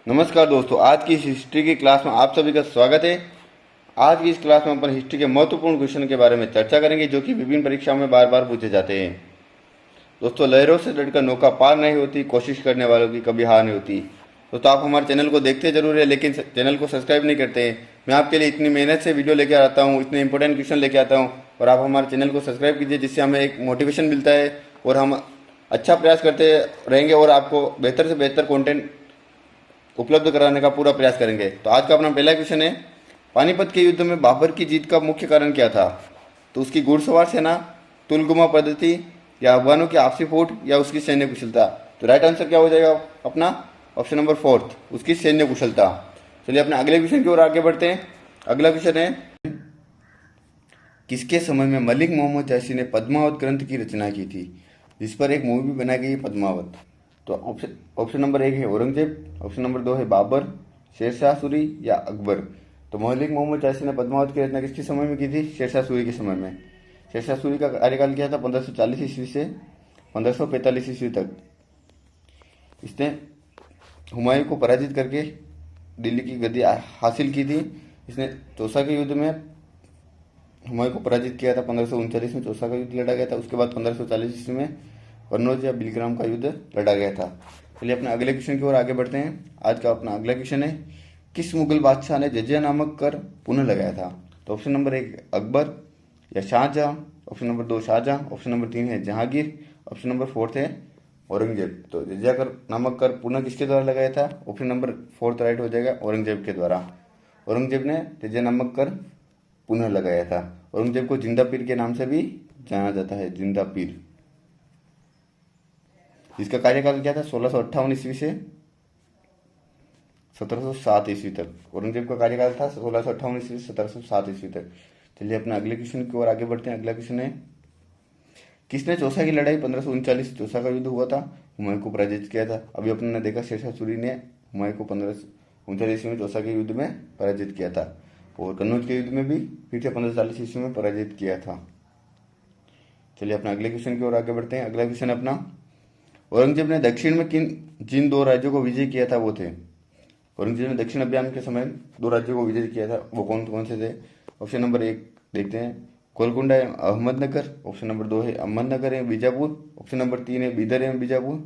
नमस्कार दोस्तों, आज की इस हिस्ट्री की क्लास में आप सभी का स्वागत है। आज की इस क्लास में अपन हिस्ट्री के महत्वपूर्ण क्वेश्चन के बारे में चर्चा करेंगे जो कि विभिन्न परीक्षाओं में बार बार पूछे जाते हैं। दोस्तों, लहरों से लड़कर नौका पार नहीं होती, कोशिश करने वालों की कभी हार नहीं होती। दोस्तों, आप हमारे चैनल को देखते जरूर है लेकिन चैनल को सब्सक्राइब नहीं करते हैं। मैं आपके लिए इतनी मेहनत से वीडियो लेकर आता हूँ, इतने इंपॉर्टेंट क्वेश्चन लेके आता हूँ और आप हमारे चैनल को सब्सक्राइब कीजिए, जिससे हमें एक मोटिवेशन मिलता है और हम अच्छा प्रयास करते रहेंगे और आपको बेहतर से बेहतर कंटेंट उपलब्ध कराने का पूरा प्रयास करेंगे। तो आज का अपना पहला क्वेश्चन है, पानीपत के युद्ध में बाबर की जीत का मुख्य कारण क्या था? तो उसकी घुड़सवार सेना, तुलगुमा पद्धति, या अफगानों की आपसी फूट, या उसकी सैन्य कुशलता। तो राइट आंसर क्या हो जाएगा अपना? ऑप्शन नंबर फोर्थ, उसकी सैन्य कुशलता। चलिए अपने अगले क्वेश्चन की ओर आगे बढ़ते हैं। अगला क्वेश्चन है, किसके समय में मलिक मोहम्मद जैसी ने पद्मावत ग्रंथ की रचना की थी, जिस पर एक मूवी बनाई गई पद्मावत? तो ऑप्शन नंबर 1 है औरंगजेब, ऑप्शन नंबर 2 है बाबर, शेरशाह सूरी, या अकबर। तो मलिक मोहम्मद जैसी ने पद्मावत की रचना किसके समय में की थी? शेरशाह सूरी के समय में। शेरशाह सूरी का कार्यकाल किया था 1540 ईस्वी से 1545 ईस्वी तक। इसने हुमायूं को पराजित करके दिल्ली की गद्दी हासिल की थी। इसने चौसा के युद्ध में हुमायूं को पराजित किया था। 1539 में चौसा का युद्ध लड़ा गया था। उसके बाद 1540 ईस्वी में कन्नौज या बिलग्राम का युद्ध लड़ा गया था। चलिए अपने अगले क्वेश्चन की ओर आगे बढ़ते हैं। आज का अपना अगला क्वेश्चन है, किस मुगल बादशाह ने जजिया नामक कर पुनः लगाया था? तो ऑप्शन नंबर 1 अकबर या Shahjahan, option number 2 Shahjahan, option number 3 है जहांगीर, ऑप्शन नंबर 4 है औरंगजेब। तो जजिया कर नामक कर पुनः किसके द्वारा लगाया था? ऑप्शन नंबर 4 राइट हो जाएगा, औरंगजेब के द्वारा। औरंगजेब ने जजिया नामक कर पुनः लगाया था। औरंगजेब को जिंदा पीर के नाम से भी जाना जाता है, जिंदा पीर। इसका कार्यकाल क्या था? 1658 ईस्वी से 1707 ईस्वी तक। औरंगजेब का कार्यकाल था 1658 ईस्वी से 1707 ईस्वी तक। चलिए अपने अगले क्वेश्चन की ओर आगे बढ़ते हैं। अगला क्वेश्चन है, किसने चौसा की लड़ाई 1539 चौसा का युद्ध हुआ था, हुमायूं को पराजित किया था? अभी अपने ने देखा शेरशाह सूरी ने हुमायूं को 1539 ईस्वी में चौसा के युद्ध में पराजित किया था और कन्नौज के युद्ध में भी फिर से 1540 ईस्वी में पराजित किया था। चलिए अपने अगले क्वेश्चन की ओर आगे बढ़ते हैं। अगला क्वेश्चन अपना, औरंगजेब ने दक्षिण में जिन 2 राज्यों को विजय किया था वो थे? औरंगजेब ने दक्षिण अभियान के समय 2 राज्यों को विजय किया था, वो कौन कौन से थे? ऑप्शन नंबर 1 देखते हैं, गोलकुंडा एवं अहमदनगर, ऑप्शन नंबर 2 है अहमदनगर एवं बीजापुर, ऑप्शन नंबर 3 है बीदर एवं बीजापुर,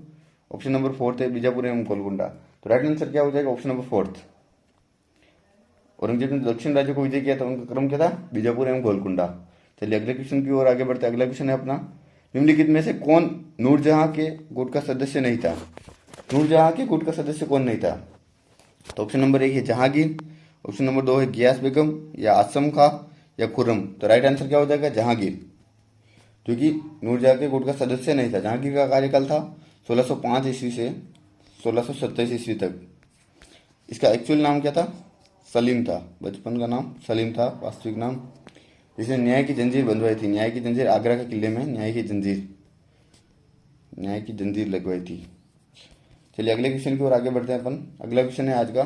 ऑप्शन नंबर 4 है बीजापुर एवं गोलकुंडा। तो राइट आंसर क्या हो जाएगा? Option number 4। औरंगजेब ने दक्षिण राज्यों को विजय किया था, उनका क्रम क्या था? बीजापुर एवं गोलकुंडा। चलिए अगले क्वेश्चन की ओर आगे बढ़ते हैं। अगला क्वेश्चन है अपना, निम्नलिखित में से कौन नूरजहां के गुट का सदस्य नहीं था? नूरजहां के गुट का सदस्य कौन नहीं था? तो ऑप्शन नंबर 1 है जहांगीर, ऑप्शन नंबर 2 है गियास बेगम, या आसम खां, या खुर्रम। तो राइट आंसर क्या हो जाएगा? जहांगीर, क्योंकि नूरजहां के गुट का सदस्य नहीं था। जहांगीर का कार्यकाल था 1605 ईस्वी से 1627 ईस्वी तक। इसका एक्चुअल नाम क्या था? सलीम था। बचपन का नाम सलीम था, वास्तविक नाम। जिसने न्याय की जंजीर बंधवाई थी। न्याय की जंजीर आगरा के किले में न्याय की जंजीर लगवाई थी। चलिए अगले क्वेश्चन की ओर आगे बढ़ते हैं अपन। अगला क्वेश्चन है आज का,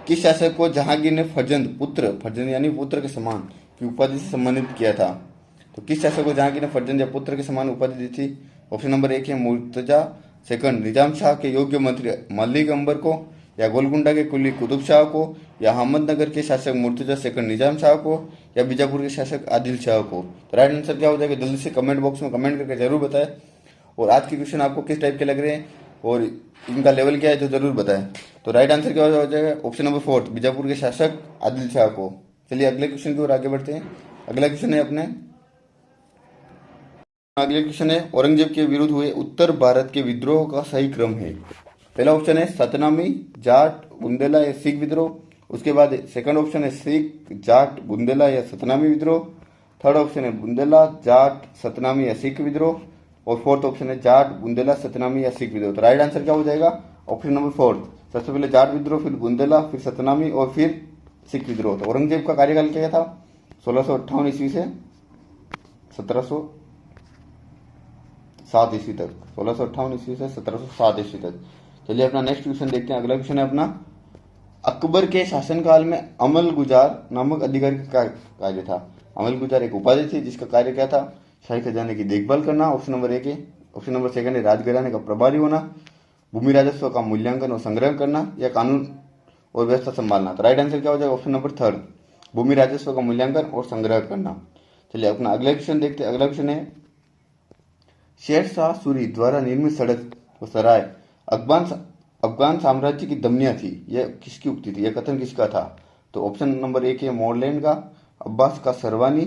किस शासक को जहांगीर ने फर्जंद यानी पुत्र के समान की उपाधि से सम्मानित किया था? तो किस शासक को जहांगीर ने फर्जंद या पुत्र के समान उपाधि दी थी? ऑप्शन नंबर 1 है मुर्तजा सेकंड निजाम शाह के योग्य मंत्री मलिक अंबर को, या गोलकुंडा के कुली कुतुब शाह को, या अहमदनगर के शासक मुर्तजा सेकंड निजाम शाह को, या बीजापुर के शासक आदिल शाह को। तो राइट आंसर क्या हो जाएगा? जल्दी से कमेंट बॉक्स में कमेंट करके जरूर बताएं। और आज के क्वेश्चन आपको किस टाइप के लग रहे हैं और इनका लेवल क्या है तो जरूर बताएं। तो राइट आंसर क्या हो जाएगा? ऑप्शन नंबर 4 बीजापुर के शासक आदिल शाह को। चलिए अगले क्वेश्चन की ओर आगे बढ़ते हैं। अगला क्वेश्चन है अपने, अगले क्वेश्चन है, औरंगजेब के विरुद्ध हुए उत्तर भारत के विद्रोह का सही क्रम है? पहला ऑप्शन है सतनामी, जाट, बुंदेला या सिख विद्रोह। उसके बाद सेकंड ऑप्शन है सिख, जाट, बुंदेला या सतनामी विद्रोह। थर्ड ऑप्शन है बुंदेला, जाट, सतनामी या सिख विद्रोह। और फोर्थ ऑप्शन है जाट, बुंदेला, सतनामी या सिख विद्रोह। तो राइट आंसर क्या हो जाएगा? Option number 4। सबसे पहले जाट विद्रोह, फिर बुंदेला, फिर सतनामी और फिर सिख विद्रोह। तो औरंगजेब का कार्यकाल क्या था? 1658 ईस्वी से 1707 ईस्वी तक। 1658 ईस्वी से 1707 ईस्वी तक। चलिए अपना नेक्स्ट क्वेश्चन देखते हैं। अगला क्वेश्चन है अपना, अकबर के शासनकाल में अमल गुजार नामक अधिकारी का कार्य था? अमल गुजार एक उपाधि थी जिसका कार्य क्या था? शाही खजाने की देखभाल करना, ऑप्शन नंबर 1 है। ऑप्शन नंबर 2 है राजघराने का प्रभारी होना, भूमि राजस्व का मूल्यांकन और संग्रह करना, या कानून और व्यवस्था संभालना। तो राइट आंसर क्या हो जाएगा? ऑप्शन नंबर थर्ड, भूमि राजस्व का मूल्यांकन और संग्रह करना। चलिए अपना अगला क्वेश्चन देखते हैं। अगला क्वेश्चन है, शेरशाह सूरी द्वारा निर्मित सड़क व सराय अफगान अफगान साम्राज्य की धमनियां थी, यह किसकी उक्ति थी? यह कथन किसका था? तो ऑप्शन नंबर एक है मोरलैंड का, अब्बास का सरवानी,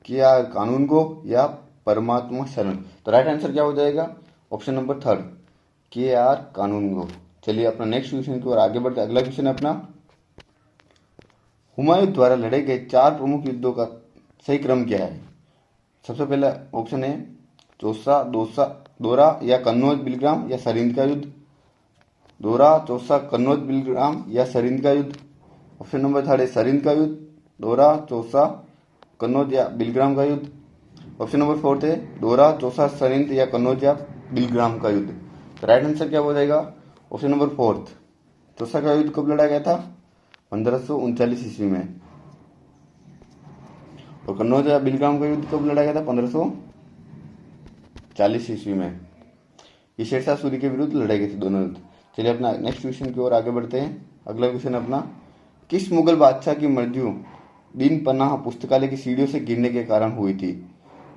क्या कानून गो, या परमात्मा शरण। तो राइट आंसर क्या हो जाएगा? ऑप्शन नंबर थर्ड, KR कानून गो। चलिए अपना नेक्स्ट क्वेश्चन की ओर आगे बढ़ते। अगला क्वेश्चन है अपना, हुमायूं द्वारा लड़े गए 4 प्रमुख युद्धों का सही क्रम क्या है? सबसे पहला ऑप्शन है चौसा दोरा या कन्नौज बिलग्राम या सरिंद का युद्ध। दोरा, चौसा, कन्नौज बिलग्राम या सरिंद का युद्ध। ऑप्शन नंबर थर्ड है सरिंद का युद्ध, दोरा, चौसा, कन्नौज या बिलग्राम का युद्ध। ऑप्शन नंबर फोर्थ है दोरा, चौसा, सरिंद या कन्नौज या बिलग्राम का युद्ध। तो राइट आंसर क्या हो जाएगा? ऑप्शन नंबर फोर्थ, चौसा का युद्ध कब लड़ा गया था? 1539 ईस्वी में। और कन्नौज या बिलग्राम का युद्ध कब लड़ा गया था? 1540 ईस्वी में। ये शेरशाह सूरी के विरुद्ध लड़ाई गई थी दोनों युद्ध। चलिए अपना नेक्स्ट क्वेश्चन की ओर आगे बढ़ते हैं। अगला क्वेश्चन अपना, किस मुगल बादशाह की मृत्यु दिन पनाह पुस्तकालय की सीढ़ियों से गिरने के कारण हुई थी?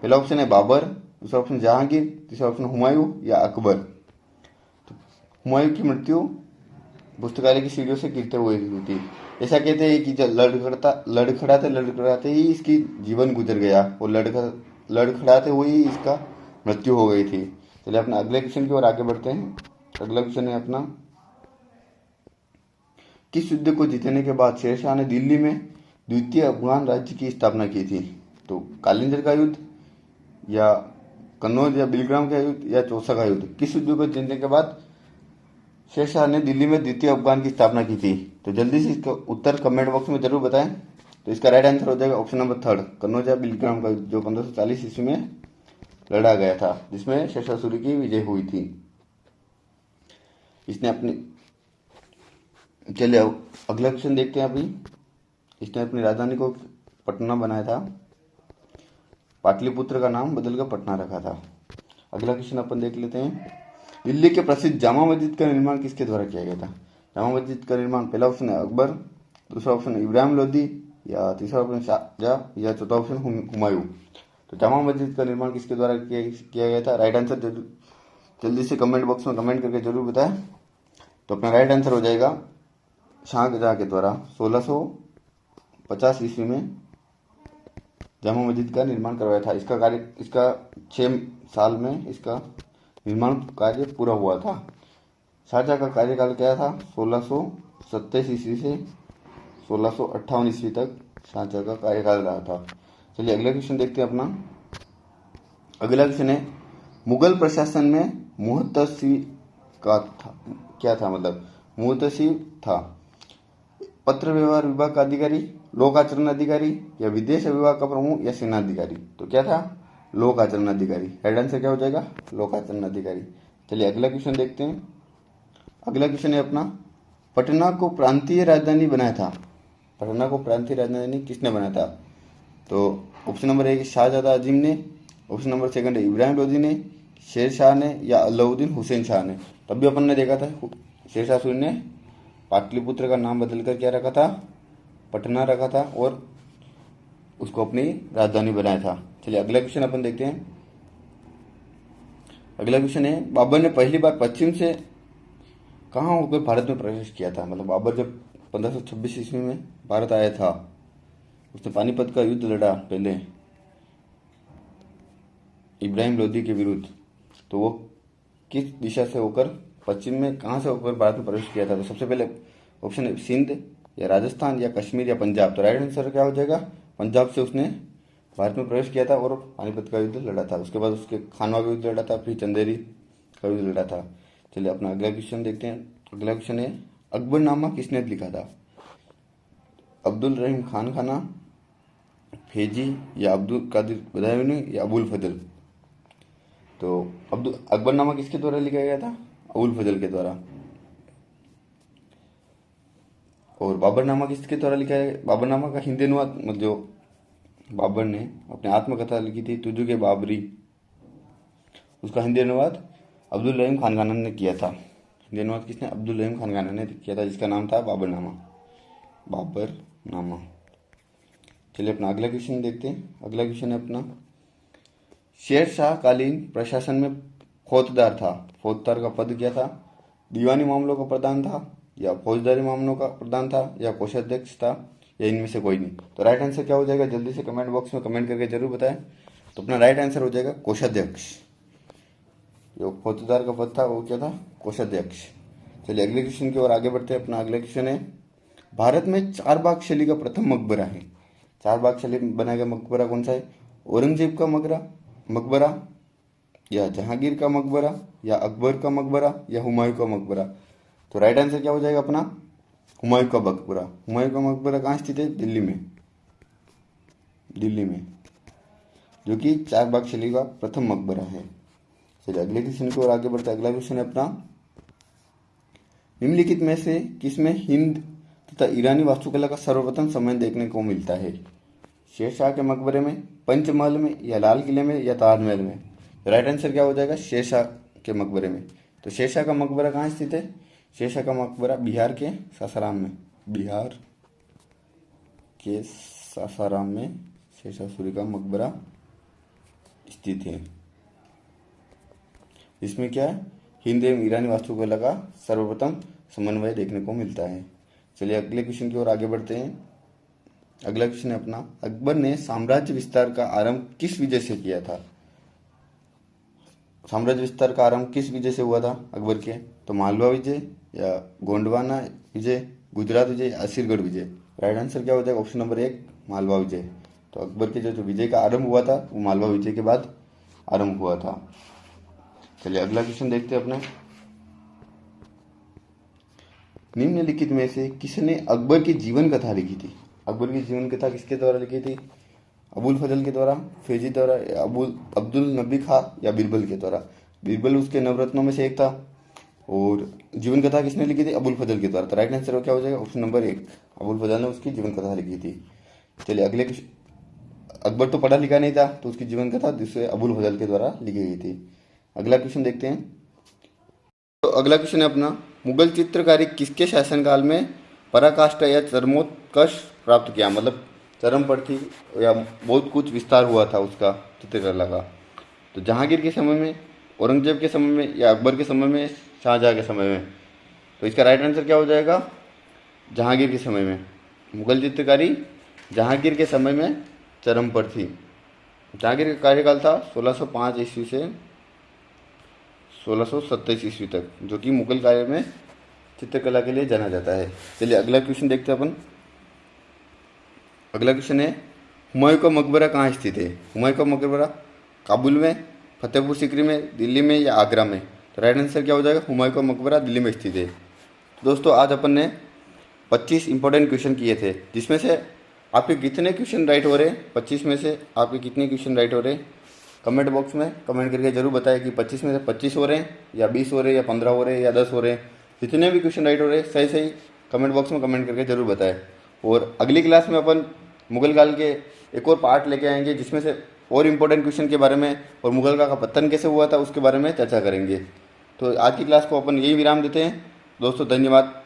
पहला ऑप्शन है बाबर, दूसरा ऑप्शन जहांगीर, तीसरा ऑप्शन हुमायूं या अकबर। तो हुमायूं की मृत्यु पुस्तकालय की सीढ़ियों से गिरते हुए हुई थी। ऐसा कहते हैं कि जब लड़खड़ाते ही इसकी जीवन गुजर गया और लड़खड़ाते हुए ही इसका मृत्यु हो गई थी। चलिए अपना अगले क्वेश्चन की ओर आगे बढ़ते हैं। अगला क्वेश्चन है अपना, किस युद्ध को जीतने के बाद शेरशाह ने दिल्ली में द्वितीय अफगान राज्य की स्थापना की थी? तो कालिंजर का युद्ध या कन्नौज या बिलग्राम का युद्ध या चौसा का युद्ध। किस युद्ध को जीतने के बाद शेरशाह ने दिल्ली में द्वितीय अफगान की स्थापना की थी? तो जल्दी से इसका उत्तर कमेंट बॉक्स में जरूर बताएं। तो इसका राइट आंसर हो जाएगा ऑप्शन नंबर थर्ड, कन्नौज या बिलग्राम का युद्ध, जो 1540 ईस्वी में लड़ा गया था, जिसमें शेरशाह सूरी की विजय हुई थी। इसने अपनी, चलिए अगला क्वेश्चन देखते हैं। अभी इसने अपनी राजधानी को पटना बनाया था, पाटलिपुत्र का नाम बदलकर पटना रखा था। अगला क्वेश्चन अपन देख लेते हैं, दिल्ली के प्रसिद्ध जामा मस्जिद का निर्माण किसके द्वारा किया गया था? जामा मस्जिद का निर्माण, पहला ऑप्शन है अकबर, दूसरा ऑप्शन है इब्राहिम लोदी, या तीसरा ऑप्शन शाहजहां, या चौथा ऑप्शन हुमायूं। तो जामा मस्जिद का निर्माण किसके द्वारा किया गया था? राइट आंसर जल्दी से कमेंट बॉक्स में कमेंट करके जरूर बताएं। तो अपना राइट आंसर हो जाएगा शाहजहां के द्वारा 1650 ईस्वी में जामा मस्जिद का निर्माण करवाया था। इसका 6 साल में इसका निर्माण कार्य पूरा हुआ था। शाहजहां का कार्यकाल क्या था? 1627 ईस्वी से 1658 ईस्वी तक शाहजहां का कार्यकाल रहा था। चलिए अगला क्वेश्चन देखते हैं अपना। अगला क्वेश्चन है, मुगल प्रशासन में मुहतसिब का था क्या था? मतलब मुहतसिब था पत्र व्यवहार विभाग का अधिकारी, लोक आचरण अधिकारी, या विदेश विभाग का प्रमुख, या सेना अधिकारी। तो क्या था? लोक आचरण अधिकारी। राइट आंसर क्या हो जाएगा? लोक आचरण अधिकारी। चलिए अगला क्वेश्चन देखते हैं। अगला क्वेश्चन है अपना, पटना को प्रांतीय राजधानी बनाया था। पटना को प्रांतीय राजधानी किसने बनाया था? तो ऑप्शन नंबर एक शाहजादा अजीम ने, ऑप्शन नंबर सेकंड है इब्राहिम लोदी ने, शेर शाह ने, या अलाउद्दीन हुसैन शाह ने। तब भी अपन ने देखा था शेरशाह सूरी ने पाटलिपुत्र का नाम बदलकर क्या रखा था? पटना रखा था और उसको अपनी राजधानी बनाया था। चलिए अगला क्वेश्चन अपन देखते हैं। अगला क्वेश्चन है, बाबर ने पहली बार पश्चिम से कहाँ होकर भारत में प्रवेश किया था? मतलब बाबर जब 1526 ईस्वी में भारत आया था, उसने पानीपत का युद्ध लड़ा पहले इब्राहिम लोदी के विरुद्ध। तो वो किस दिशा से होकर, पश्चिम में कहाँ से होकर भारत में प्रवेश किया था? तो सबसे पहले ऑप्शन है सिंध, या राजस्थान, या कश्मीर, या पंजाब। तो राइट आंसर क्या हो जाएगा? पंजाब से उसने भारत में प्रवेश किया था और पानीपत का युद्ध लड़ा था। उसके बाद उसके खानवा का युद्ध लड़ा था, फिर चंदेरी का युद्ध लड़ा था। चलिए अपना अगला क्वेश्चन देखते हैं। अगला क्वेश्चन है, अकबरनामा किसने लिखा था? अब्दुल रहीम खान खाना, फेजी, या अब्दुल कादिर बदायूनी, या अबुल फजल। तो अकबरनामा किसके द्वारा लिखा गया था? अबुल फजल के द्वारा। और बाबरनामा किसके द्वारा लिखा है? बाबरनामा का हिंदी अनुवाद, मतलब जो बाबर ने अपनी आत्मकथा लिखी थी तुझु के बाबरी, उसका हिंदी अनुवाद अब्दुल रहीम खान खाना ने किया था। हिंदी अनुवाद किसने? अब्दुल रहीम खान खाना ने किया था, जिसका नाम था बाबरनामा। बाबर नामा। चलिए अपना अगला क्वेश्चन देखते हैं। अगला क्वेश्चन है अपना, शेर शाह कालीन प्रशासन में फौजदार था। फौजदार का पद क्या था? दीवानी मामलों का प्रधान था, या फौजदारी मामलों का प्रधान था, या कोषाध्यक्ष था, या इनमें से कोई नहीं। तो राइट आंसर क्या हो जाएगा? जल्दी से कमेंट बॉक्स में कमेंट करके जरूर बताएं। तो अपना राइट आंसर हो जाएगा कोषाध्यक्ष। जो फौजदार का पद था वो क्या था? कोषाध्यक्ष। चलिए अगले क्वेश्चन की ओर आगे बढ़ते हैं। अपना अगला क्वेश्चन है, भारत में चारबाग शैली का प्रथम मकबरा है। चारबाग शैली में बनाया गया मकबरा कौन सा है? औरंगजेब का मकबरा, या जहांगीर का मकबरा, या अकबर का मकबरा, या हुमायूं का मकबरा। तो राइट आंसर क्या हो जाएगा अपना? हुमायूं का मकबरा। हुमायूं का मकबरा कहाँ स्थित है? दिल्ली में, जो कि चारबाग शैली का प्रथम मकबरा है। चलिए अगले क्वेश्चन की ओर आगे बढ़ते हैं। अगला क्वेश्चन है अपना, निम्नलिखित में से किसमें हिंद तथा ईरानी वास्तुकला का सर्वप्रथम समय देखने को मिलता है? शेरशाह के मकबरे में, पंचमहल में, या लाल किले में, या ताजमहल में। राइट आंसर क्या हो जाएगा? शेरशाह के मकबरे में। तो शेरशाह का मकबरा कहाँ स्थित है? शेरशाह का मकबरा बिहार के सासाराम में शेरशाह सूरी का मकबरा स्थित है। इसमें क्या है? हिंद एवं ईरानी वास्तुकला का सर्वप्रथम समन्वय देखने को मिलता है। चलिए अगले क्वेश्चन की ओर आगे बढ़ते हैं। अगला क्वेश्चन है अपना, अकबर ने साम्राज्य विस्तार का आरंभ किस विजय से किया था? साम्राज्य विस्तार का आरंभ किस विजय से हुआ था अकबर के? तो मालवा विजय, या गोंडवाना विजय, गुजरात विजय, असीरगढ़ विजय। राइट आंसर क्या हो जाएगा? ऑप्शन नंबर 1 मालवा विजय। तो अकबर के जो विजय का आरंभ हुआ था वो मालवा विजय के बाद आरंभ हुआ था। चलिए अगला क्वेश्चन देखते हैं अपने, निम्नलिखित में से किसने अकबर की जीवन कथा लिखी थी? अकबर की जीवन कथा किसके द्वारा लिखी थी? अबुल फजल के द्वारा, फैजी द्वारा, अब्दुल नबी खां, या बीरबल के द्वारा। बीरबल उसके नवरत्नों में से एक था, और जीवन कथा किसने लिखी थी? अबुल फजल के द्वारा। तो राइट आंसर क्या हो जाएगा? ऑप्शन नंबर 1 अबुल फजल ने उसकी जीवन कथा लिखी थी। चलिए अगले, अकबर तो पढ़ा लिखा नहीं था, तो उसकी जीवन कथा दूसरे अबुल फजल के द्वारा लिखी गई थी। अगला क्वेश्चन देखते हैं। तो अगला क्वेश्चन है अपना, मुगल चित्रकारी किसके शासनकाल में पराकाष्ठा या चरमोत्कर्ष प्राप्त किया? मतलब चरम पर थी, या बहुत कुछ विस्तार हुआ था उसका चित्रकला का। तो जहांगीर के समय में, औरंगजेब के समय में, या अकबर के समय में, शाहजहाँ के समय में। तो इसका राइट आंसर क्या हो जाएगा? जहांगीर के समय में। मुगल चित्रकारी जहांगीर के समय में चरम पर थी। जहांगीर का कार्यकाल था 1605 ईस्वी से 1627 ईस्वी तक, जो कि मुगल काल में चित्रकला के लिए जाना जाता है। चलिए अगला क्वेश्चन देखते हैं अपन। अगला क्वेश्चन है, हुमायूं का मकबरा कहाँ स्थित है? हुमायूं का मकबरा काबुल में, फतेहपुर सीकरी में, दिल्ली में, या आगरा में। तो राइट आंसर क्या हो जाएगा? हुमायूं का मकबरा दिल्ली में स्थित है। तो दोस्तों आज अपन ने 25 इंपॉर्टेंट क्वेश्चन किए थे, जिसमें से आपके कितने क्वेश्चन राइट हो रहे हैं? 25 में से आपके कितने क्वेश्चन राइट हो रहे हैं? कमेंट बॉक्स में कमेंट करके जरूर बताएं कि 25 में से 25 हो रहे हैं, या 20 हो रहे हैं, या 15 हो रहे हैं, या 10 हो रहे हैं। जितने भी क्वेश्चन राइट हो रहे हैं सही सही कमेंट बॉक्स में कमेंट करके जरूर बताएं। और अगली क्लास में अपन मुगल काल के एक और पार्ट लेके आएंगे, जिसमें से और इम्पोर्टेंट क्वेश्चन के बारे में और मुगल का पतन कैसे हुआ था उसके बारे में चर्चा करेंगे। तो आज की क्लास को अपन यही विराम देते हैं दोस्तों। धन्यवाद।